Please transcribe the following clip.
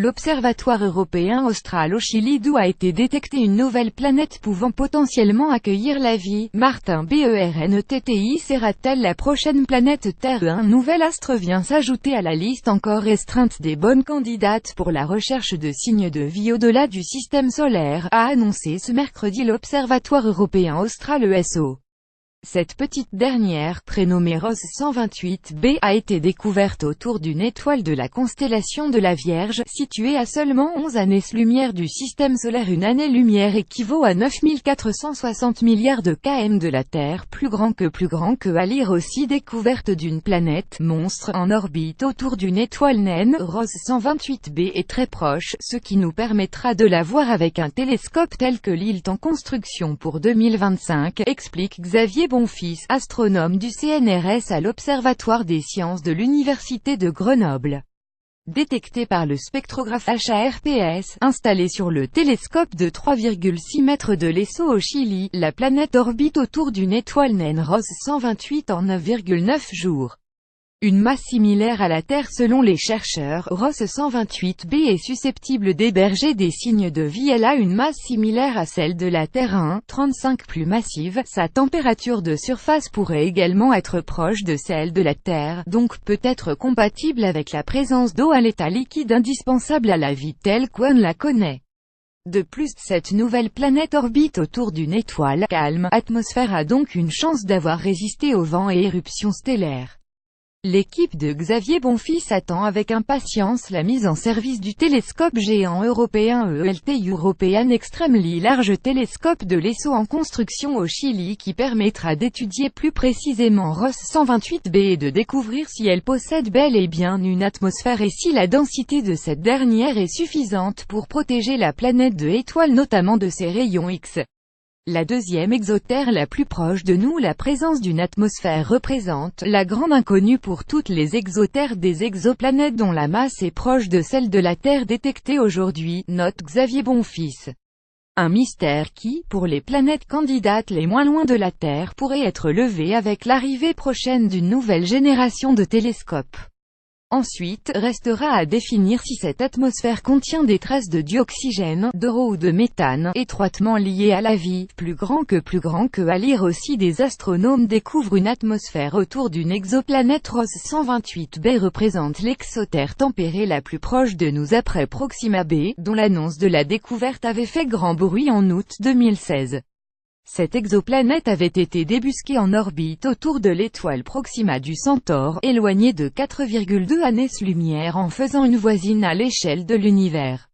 L'Observatoire européen austral au Chili d'où a été détectée une nouvelle planète pouvant potentiellement accueillir la vie. Martin BERNTTI sera-t-elle la prochaine planète Terre? Un nouvel astre vient s'ajouter à la liste encore restreinte des bonnes candidates pour la recherche de signes de vie au-delà du système solaire, a annoncé ce mercredi l'Observatoire européen austral ESO. Cette petite dernière, prénommée Ross 128b, a été découverte autour d'une étoile de la constellation de la Vierge, située à seulement 11 années-lumière du système solaire. Une année-lumière équivaut à 9460 milliards de km de la Terre, plus grand que à lire aussi découverte d'une planète monstre en orbite autour d'une étoile naine. Ross 128b est très proche, ce qui nous permettra de la voir avec un télescope tel que l'ILT en construction pour 2025, explique Xavier Bonfils, astronome du CNRS à l'Observatoire des sciences de l'Université de Grenoble. Détectée par le spectrographe HARPS, installé sur le télescope de 3,6 mètres de l'ESO au Chili, la planète orbite autour d'une étoile naine Ross 128 en 9,9 jours. Une masse similaire à la Terre selon les chercheurs. Ross 128b est susceptible d'héberger des signes de vie. Elle a une masse similaire à celle de la Terre 1,35 plus massive. Sa température de surface pourrait également être proche de celle de la Terre, donc peut être compatible avec la présence d'eau à l'état liquide indispensable à la vie telle qu'on la connaît. De plus, cette nouvelle planète orbite autour d'une étoile calme. Atmosphère a donc une chance d'avoir résisté aux vents et éruptions stellaires. L'équipe de Xavier Bonfils attend avec impatience la mise en service du télescope géant européen ELT European Extremely Large Telescope de l'ESO en construction au Chili qui permettra d'étudier plus précisément Ross 128b et de découvrir si elle possède bel et bien une atmosphère et si la densité de cette dernière est suffisante pour protéger la planète de étoiles notamment de ses rayons X. La deuxième exoterre la plus proche de nous. La présence d'une atmosphère représente la grande inconnue pour toutes les exoterres des exoplanètes dont la masse est proche de celle de la Terre détectée aujourd'hui, note Xavier Bonfils. Un mystère qui, pour les planètes candidates les moins loin de la Terre, pourrait être levé avec l'arrivée prochaine d'une nouvelle génération de télescopes. Ensuite, restera à définir si cette atmosphère contient des traces de dioxygène, d'eau ou de méthane, étroitement liées à la vie. Plus grand que à lire aussi des astronomes découvrent une atmosphère autour d'une exoplanète. Ross 128b représente l'exoterre tempérée la plus proche de nous après Proxima b, dont l'annonce de la découverte avait fait grand bruit en août 2016. Cette exoplanète avait été débusquée en orbite autour de l'étoile Proxima du Centaure, éloignée de 4,2 années-lumière en faisant une voisine à l'échelle de l'univers.